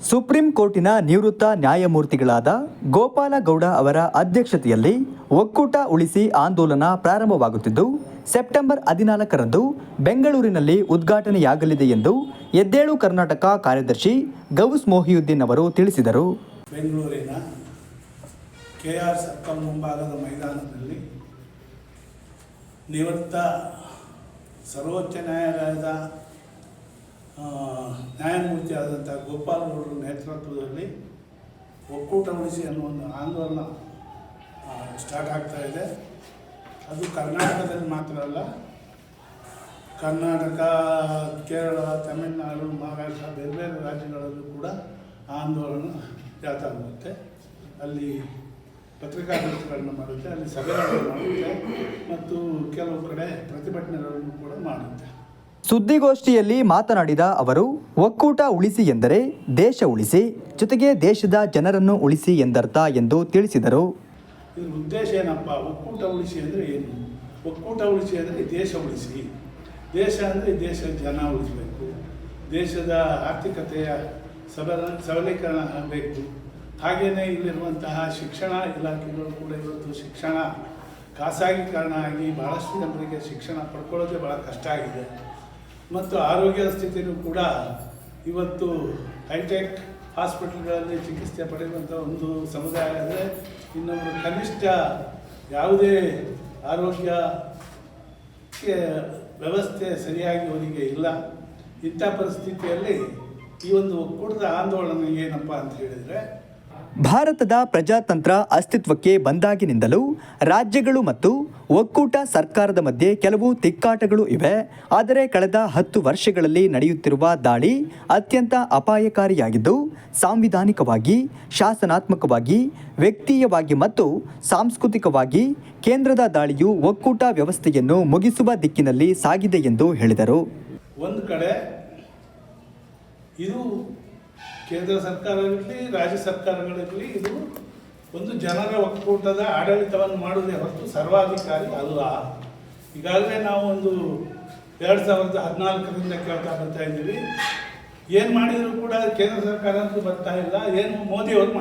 Supreme ಕೋರ್ಟಿನ ನಿವೃತ್ತ ನ್ಯಾಯಮೂರ್ತಿಗಳಾದ ಗೋಪಾಲ ಗೌಡ ಅವರ ಅಧ್ಯಕ್ಷತೆಯಲ್ಲಿ ಒಕ್ಕೂಟ ಉಳಿಸಿ ಆಂದೋಲನ ಪ್ರಾರಂಭವಾಗುತ್ತಿದ್ದು ಸೆಪ್ಟೆಂಬರ್ 14ರಂದು ಬೆಂಗಳೂರಿನಲ್ಲಿ ಉದ್ಘಾಟನೆಯಾಗಲಿದೆ ಎಂದು ಎದ್ದೇಳು ಕರ್ನಾಟಕ ಕಾರ್ಯದರ್ಶಿ ಗೌಸ್ ಮೊಹಿಯುದ್ದೀನ್ ಅವರು ತಿಳಿಸಿದರು. ಬೆಂಗಳೂರಿನ ಕೆಆರ್ ಸರ್ಕಲ್ ಮುಂಭಾಗದ ಮೈದಾನದಲ್ಲಿ ನಿವೃತ್ತ ಸರ್ವೋಚ್ಚ ನ್ಯಾಯಾಲಯದ ನ್ಯಾಯಮೂರ್ತಿಯಾದಂಥ ಗೋಪಾಲ್ ಗೌಡರ ನೇತೃತ್ವದಲ್ಲಿ ಒಕ್ಕೂಟ ಉಳಿಸಿ ಅನ್ನೋ ಒಂದು ಆಂದೋಲನ ಸ್ಟಾರ್ಟ್ ಆಗ್ತಾ ಇದೆ. ಅದು ಕರ್ನಾಟಕದಲ್ಲಿ ಮಾತ್ರ ಅಲ್ಲ, ಕರ್ನಾಟಕ, ಕೇರಳ, ತಮಿಳುನಾಡು, ಮಹಾರಾಷ್ಟ್ರ ಬೇರೆ ಬೇರೆ ರಾಜ್ಯಗಳಲ್ಲೂ ಕೂಡ ಆಂದೋಲನ ಜಾಥಾಗುತ್ತೆ. ಅಲ್ಲಿ ಪತ್ರಿಕಾಗೋಷ್ಠಿಗಳನ್ನು ಮಾಡುತ್ತೆ, ಅಲ್ಲಿ ಸಭೆಗಳನ್ನು ಮಾಡುತ್ತೆ ಮತ್ತು ಕೆಲವು ಕಡೆ ಪ್ರತಿಭಟನೆಗಳನ್ನು ಕೂಡ ಮಾಡುತ್ತೆ. ಸುದ್ದಿಗೋಷ್ಠಿಯಲ್ಲಿ ಮಾತನಾಡಿದ ಅವರು, ಒಕ್ಕೂಟ ಉಳಿಸಿ ಎಂದರೆ ದೇಶ ಉಳಿಸಿ, ಜೊತೆಗೆ ದೇಶದ ಜನರನ್ನು ಉಳಿಸಿ ಎಂದರ್ಥ ಎಂದು ತಿಳಿಸಿದರು. ಇದ್ರ ಉದ್ದೇಶ ಏನಪ್ಪ? ಒಕ್ಕೂಟ ಉಳಿಸಿ ಅಂದರೆ ಏನು? ಒಕ್ಕೂಟ ಉಳಿಸಿ ಅಂದರೆ ದೇಶ ಉಳಿಸಿ. ದೇಶ ಅಂದರೆ ದೇಶದ ಜನ ಉಳಿಸಬೇಕು, ದೇಶದ ಆರ್ಥಿಕತೆಯ ಸಬಲೀಕರಣ ಆಗಬೇಕು. ಹಾಗೆಯೇ ಇಲ್ಲಿರುವಂತಹ ಶಿಕ್ಷಣ ಇಲಾಖೆಗಳು ಕೂಡ ಇವತ್ತು ಶಿಕ್ಷಣ ಖಾಸಗೀಕರಣ ಆಗಿ ಭಾಳಷ್ಟು ಜನರಿಗೆ ಶಿಕ್ಷಣ ಪಡ್ಕೊಳ್ಳೋದೇ ಭಾಳ ಕಷ್ಟ ಆಗಿದೆ. ಮತ್ತು ಆರೋಗ್ಯ ಸ್ಥಿತಿಯೂ ಕೂಡ ಇವತ್ತು ಹೈಟೆಕ್ ಹಾಸ್ಪಿಟಲ್ಗಳಲ್ಲಿ ಚಿಕಿತ್ಸೆ ಪಡೆಯುವಂಥ ಒಂದು ಸಮುದಾಯ ಅಂದರೆ ಇನ್ನೊಂದು ಕನಿಷ್ಠ ಯಾವುದೇ ಆರೋಗ್ಯ ವ್ಯವಸ್ಥೆ ಸರಿಯಾಗಿ ಅವರಿಗೆ ಇಲ್ಲ. ಇಂಥ ಪರಿಸ್ಥಿತಿಯಲ್ಲಿ ಈ ಒಂದು ಒಕ್ಕೂಟದ ಆಂದೋಲನ ಏನಪ್ಪ ಅಂತ ಹೇಳಿದರೆ, ಭಾರತದ ಪ್ರಜಾತಂತ್ರ ಅಸ್ತಿತ್ವಕ್ಕೆ ಬಂದಾಗಿನಿಂದಲೂ ರಾಜ್ಯಗಳು ಮತ್ತು ಒಕ್ಕೂಟ ಸರ್ಕಾರದ ಮಧ್ಯೆ ಕೆಲವು ತಿಕ್ಕಾಟಗಳು ಇವೆ. ಆದರೆ ಕಳೆದ 10 ವರ್ಷಗಳಲ್ಲಿ ನಡೆಯುತ್ತಿರುವ ದಾಳಿ ಅತ್ಯಂತ ಅಪಾಯಕಾರಿಯಾಗಿದ್ದು, ಸಾಂವಿಧಾನಿಕವಾಗಿ, ಶಾಸನಾತ್ಮಕವಾಗಿ, ವ್ಯಕ್ತೀಯವಾಗಿ ಮತ್ತು ಸಾಂಸ್ಕೃತಿಕವಾಗಿ ಕೇಂದ್ರದ ದಾಳಿಯು ಒಕ್ಕೂಟ ವ್ಯವಸ್ಥೆಯನ್ನು ಮುಗಿಸುವ ದಿಕ್ಕಿನಲ್ಲಿ ಸಾಗಿದೆ ಎಂದು ಹೇಳಿದರು. ಒಂದು ಕಡೆ ಇದು ಕೇಂದ್ರ ಸರ್ಕಾರವಿರಲಿ, ರಾಜ್ಯ ಸರ್ಕಾರಗಳಿರಲಿ, ಇದು ಒಂದು ಜನರ ಒಕ್ಕೂಟದ ಆಡಳಿತವನ್ನು ಮಾಡುವುದೇ ಹೊರತು ಸರ್ವಾಧಿಕಾರಿ ಅಲ್ಲ. ಈಗಾಗಲೇ ನಾವು ಒಂದು 2014ರಿಂದ ಕೇಳ್ತಾ ಬರ್ತಾ ಇದ್ದೀವಿ. ಏನು ಮಾಡಿದರೂ ಕೂಡ ಕೇಂದ್ರ ಸರ್ಕಾರ ಅಂತೂ ಬರ್ತಾ ಇಲ್ಲ. ಏನು ಮೋದಿಯವರು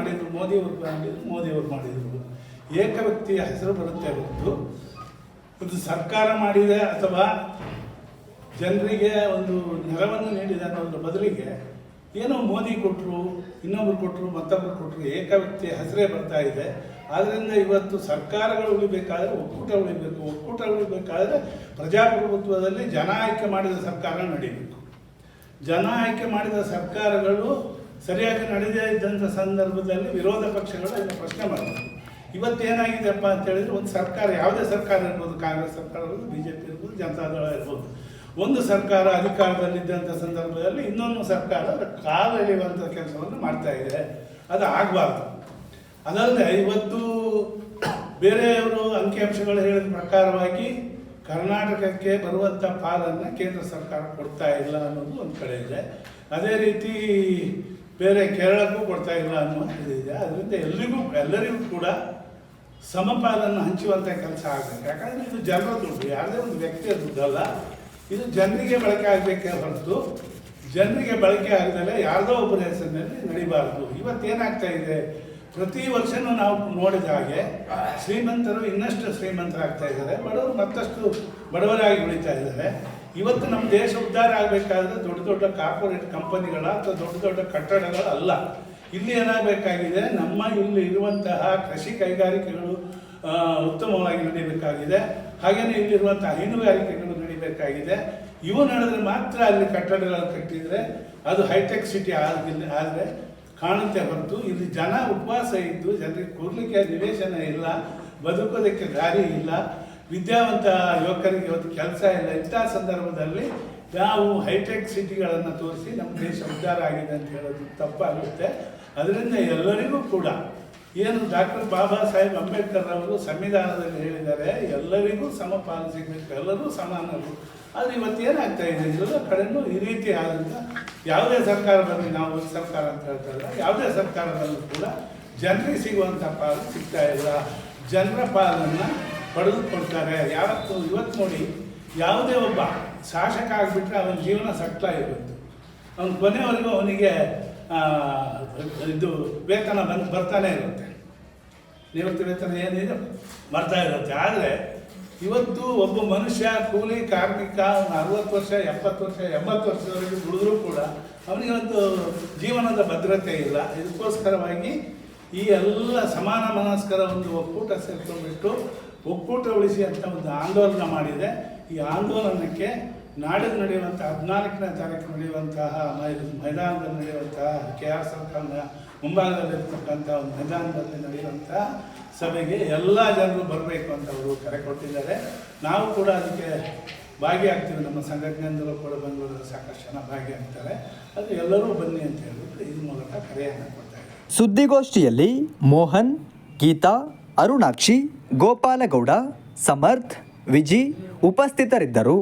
ಮಾಡಿದರು ಏಕ ವ್ಯಕ್ತಿಯ ಹೆಸರು ಬರುತ್ತೆ ಹೊರತು ಒಂದು ಸರ್ಕಾರ ಮಾಡಿದೆ ಅಥವಾ ಜನರಿಗೆ ಒಂದು ನೆರವನ್ನು ನೀಡಿದೆ ಅನ್ನೋದ್ರ ಬದಲಿಗೆ ಏನೋ ಮೋದಿ ಕೊಟ್ಟರು, ಇನ್ನೊಬ್ರು ಕೊಟ್ಟರು, ಮತ್ತೊಬ್ಬರು ಕೊಟ್ಟರು, ಏಕ ವ್ಯಕ್ತಿಯ ಹೆಸರೇ ಬರ್ತಾ ಇದೆ. ಆದ್ದರಿಂದ ಇವತ್ತು ಸರ್ಕಾರಗಳು ಉಳಿಬೇಕಾದ್ರೆ ಒಕ್ಕೂಟ ಉಳಿಬೇಕು. ಒಕ್ಕೂಟ ಉಳಿಬೇಕಾದ್ರೆ ಪ್ರಜಾಪ್ರಭುತ್ವದಲ್ಲಿ ಜನ ಆಯ್ಕೆ ಮಾಡಿದ ಸರ್ಕಾರ ನಡೀಬೇಕು. ಜನ ಆಯ್ಕೆ ಮಾಡಿದ ಸರ್ಕಾರಗಳು ಸರಿಯಾಗಿ ನಡೆದೇ ಇದ್ದಂಥ ಸಂದರ್ಭದಲ್ಲಿ ವಿರೋಧ ಪಕ್ಷಗಳು ಇದನ್ನು ಪ್ರಶ್ನೆ ಮಾಡಬೇಕು. ಇವತ್ತೇನಾಗಿದೆಯಪ್ಪ ಅಂತ ಹೇಳಿದರೆ, ಒಂದು ಸರ್ಕಾರ, ಯಾವುದೇ ಸರ್ಕಾರ ಇರ್ಬೋದು, ಕಾಂಗ್ರೆಸ್ ಸರ್ಕಾರ ಇರ್ಬೋದು, BJP ಇರ್ಬೋದು, ಜನತಾದಳ ಇರ್ಬೋದು, ಒಂದು ಸರ್ಕಾರ ಅಧಿಕಾರದಲ್ಲಿದ್ದಂಥ ಸಂದರ್ಭದಲ್ಲಿ ಇನ್ನೊಂದು ಸರ್ಕಾರ ಕಾಲು ಎಳೆಯುವಂಥ ಕೆಲಸವನ್ನು ಮಾಡ್ತಾ ಇದೆ. ಅದು ಆಗಬಾರ್ದು. ಅದಲ್ಲದೆ ಇವತ್ತು ಬೇರೆಯವರು ಅಂಕಿಅಂಶಗಳು ಹೇಳಿದ ಪ್ರಕಾರವಾಗಿ ಕರ್ನಾಟಕಕ್ಕೆ ಬರುವಂಥ ಪಾಲನ್ನು ಕೇಂದ್ರ ಸರ್ಕಾರ ಕೊಡ್ತಾ ಇಲ್ಲ ಅನ್ನೋದು ಒಂದು ಕಡೆ ಇದೆ. ಅದೇ ರೀತಿ ಬೇರೆ ಕೇರಳಕ್ಕೂ ಕೊಡ್ತಾ ಇಲ್ಲ ಅನ್ನೋ ಇದಿದೆ. ಅದರಿಂದ ಎಲ್ಲರಿಗೂ ಕೂಡ ಸಮಪಾಲನ್ನು ಹಂಚುವಂಥ ಕೆಲಸ ಆಗಬೇಕು. ಯಾಕಂದರೆ ಇದು ಜನರ ದುಡ್ಡು, ಯಾವುದೇ ಒಂದು ವ್ಯಕ್ತಿಯ ದುಡ್ಡಲ್ಲ. ಇದು ಜನರಿಗೆ ಬಳಕೆ ಆಗಬೇಕೇ ಹೊರತು ಜನರಿಗೆ ಬಳಕೆ ಆಗದಲ್ಲೇ ಯಾರ್ದೋ ಒಬ್ಬರ ಹೆಸರಿನಲ್ಲಿ ನಡಿಬಾರ್ದು. ಇವತ್ತೇನಾಗ್ತಾ ಇದೆ, ಪ್ರತಿ ವರ್ಷವೂ ನಾವು ನೋಡಿದ ಹಾಗೆ ಶ್ರೀಮಂತರು ಇನ್ನಷ್ಟು ಶ್ರೀಮಂತರಾಗ್ತಾ ಇದ್ದಾರೆ, ಬಡವರು ಮತ್ತಷ್ಟು ಬಡವರಾಗಿ ಉಳಿತಾ ಇದ್ದಾರೆ. ಇವತ್ತು ನಮ್ಮ ದೇಶ ಉದ್ಧಾರ ಆಗಬೇಕಾದ್ರೆ ದೊಡ್ಡ ದೊಡ್ಡ ಕಾರ್ಪೊರೇಟ್ ಕಂಪನಿಗಳ ಅಥವಾ ದೊಡ್ಡ ದೊಡ್ಡ ಕಟ್ಟಡಗಳು ಅಲ್ಲ. ಇಲ್ಲಿ ಏನಾಗಬೇಕಾಗಿದೆ, ನಮ್ಮ ಇಲ್ಲಿ ಇರುವಂತಹ ಕೃಷಿ ಕೈಗಾರಿಕೆಗಳು ಉತ್ತಮವಾಗಿ ನಡೀಬೇಕಾಗಿದೆ. ಹಾಗೆಯೇ ಇಲ್ಲಿರುವಂಥ ಹೈನುಗಾರಿಕೆಗಳು ನಡೀಬೇಕಾಗಿದೆ. ಇವು ನಡೆದ್ರೆ ಮಾತ್ರ ಅಲ್ಲಿ ಕಟ್ಟಡಗಳನ್ನು ಕಟ್ಟಿದರೆ ಅದು ಹೈಟೆಕ್ ಸಿಟಿ ಆದರೆ ಕಾಣುತ್ತೆ ಹೊರತು ಇಲ್ಲಿ ಜನ ಉಪವಾಸ ಇದ್ದು ಜನರಿಗೆ ಕೂರ್ಲಿಕ್ಕೆ ನಿವೇಶನ ಇಲ್ಲ, ಬದುಕೋದಕ್ಕೆ ದಾರಿ ಇಲ್ಲ, ವಿದ್ಯಾವಂತ ಯುವಕರಿಗೆ ಇವತ್ತು ಕೆಲಸ ಇಲ್ಲ. ಇಂಥ ಸಂದರ್ಭದಲ್ಲಿ ನಾವು ಹೈಟೆಕ್ ಸಿಟಿಗಳನ್ನು ತೋರಿಸಿ ನಮ್ಮ ದೇಶ ಉದ್ಧಾರ ಆಗಿದೆ ಅಂತ ಹೇಳೋದು ತಪ್ಪಾಗುತ್ತೆ. ಅದರಿಂದ ಎಲ್ಲರಿಗೂ ಕೂಡ ಏನು ಡಾಕ್ಟರ್ ಬಾಬಾ ಸಾಹೇಬ್ ಅಂಬೇಡ್ಕರ್ ಅವರು ಸಂವಿಧಾನದಲ್ಲಿ ಹೇಳಿದ್ದಾರೆ, ಎಲ್ಲರಿಗೂ ಸಮಪಾಲು ಸಿಗಬೇಕು, ಎಲ್ಲರೂ ಸಮಾನರು. ಆದರೆ ಇವತ್ತೇನಾಗ್ತಾ ಇದೆ, ಎಲ್ಲ ಕಡೆಯೂ ಈ ರೀತಿ ಆದಂಥ ಯಾವುದೇ ಸರ್ಕಾರ ಬರಲಿ, ನಾವು ಒಂದು ಸರ್ಕಾರ ಅಂತ ಹೇಳ್ತಾ ಇಲ್ಲ, ಯಾವುದೇ ಸರ್ಕಾರದಲ್ಲೂ ಕೂಡ ಜನರಿಗೆ ಸಿಗುವಂಥ ಪಾಲು ಸಿಗ್ತಾ ಇಲ್ಲ. ಜನರ ಪಾಲನ್ನು ಪಡೆದುಕೊಳ್ತಾರೆ. ಇವತ್ತು ನೋಡಿ, ಯಾವುದೇ ಒಬ್ಬ ಶಾಸಕ ಆಗಿಬಿಟ್ರೆ ಅವನ ಜೀವನ ಸಟ್ಲ ಇರಬೇಕು. ಅವನು ಕೊನೆವರೆಗೂ ಅವನಿಗೆ ಇದು ವೇತನ ಬರ್ತಾನೆ ಇರುತ್ತೆ, ನಿವೃತ್ತಿ ವೇತನ ಏನಿದೆ ಬರ್ತಾ ಇರುತ್ತೆ. ಆದರೆ ಇವತ್ತು ಒಬ್ಬ ಮನುಷ್ಯ ಕೂಲಿ ಕಾರ್ಮಿಕ 60 ವರ್ಷ 70 ವರ್ಷ 80 ವರ್ಷದವರೆಗೆ ದುಡಿದ್ರೂ ಕೂಡ ಅವನಿಗೆ ಒಂದು ಜೀವನದ ಭದ್ರತೆ ಇಲ್ಲ. ಇದಕ್ಕೋಸ್ಕರವಾಗಿ ಈ ಎಲ್ಲ ಸಮಾನ ಮನಸ್ಕರ ಒಂದು ಒಕ್ಕೂಟ ಸೇರ್ಕೊಂಡ್ಬಿಟ್ಟು ಒಕ್ಕೂಟ ಉಳಿಸಿ ಅಂತ ಒಂದು ಆಂದೋಲನ ಮಾಡಿದೆ. ಈ ಆಂದೋಲನಕ್ಕೆ ನಾಡಿದ್ದು ನಡೆಯುವಂಥ 14ನೇ ತಾರೀಕು ನಡೆಯುವಂತಹ ಮೈದಾನದಲ್ಲಿ ನಡೆಯುವಂತಹ KR ಸರ್ಕಲ್ನ ಮುಂಭಾಗದಲ್ಲಿರ್ತಕ್ಕಂಥ ಒಂದು ಮೈದಾನದಲ್ಲಿ ನಡೆಯುವಂಥ ಸಭೆಗೆ ಎಲ್ಲ ಜನರು ಬರಬೇಕು ಅಂತ ಅವರು ಕರೆ ಕೊಟ್ಟಿದ್ದಾರೆ. ನಾವು ಕೂಡ ಅದಕ್ಕೆ ಭಾಗಿಯಾಗ್ತೀವಿ. ನಮ್ಮ ಸಂಘಟನೆಯಿಂದಲೂ ಕೂಡ ಬೆಂಗಳೂರಲ್ಲಿ ಸಾಕಷ್ಟು ಜನ ಭಾಗಿಯಾಗ್ತಾರೆ. ಅದು ಎಲ್ಲರೂ ಬನ್ನಿ ಅಂತ ಹೇಳಿಬಿಟ್ಟು ಈ ಮೂಲಕ ಕರೆಯನ್ನು ಕೊಡ್ತಾ ಇದ್ದಾರೆ. ಸುದ್ದಿಗೋಷ್ಠಿಯಲ್ಲಿ ಮೋಹನ್, ಗೀತಾ, ಅರುಣಾಕ್ಷಿ, ಗೋಪಾಲಗೌಡ, ಸಮರ್ಥ್, ವಿಜಿ ಉಪಸ್ಥಿತರಿದ್ದರು.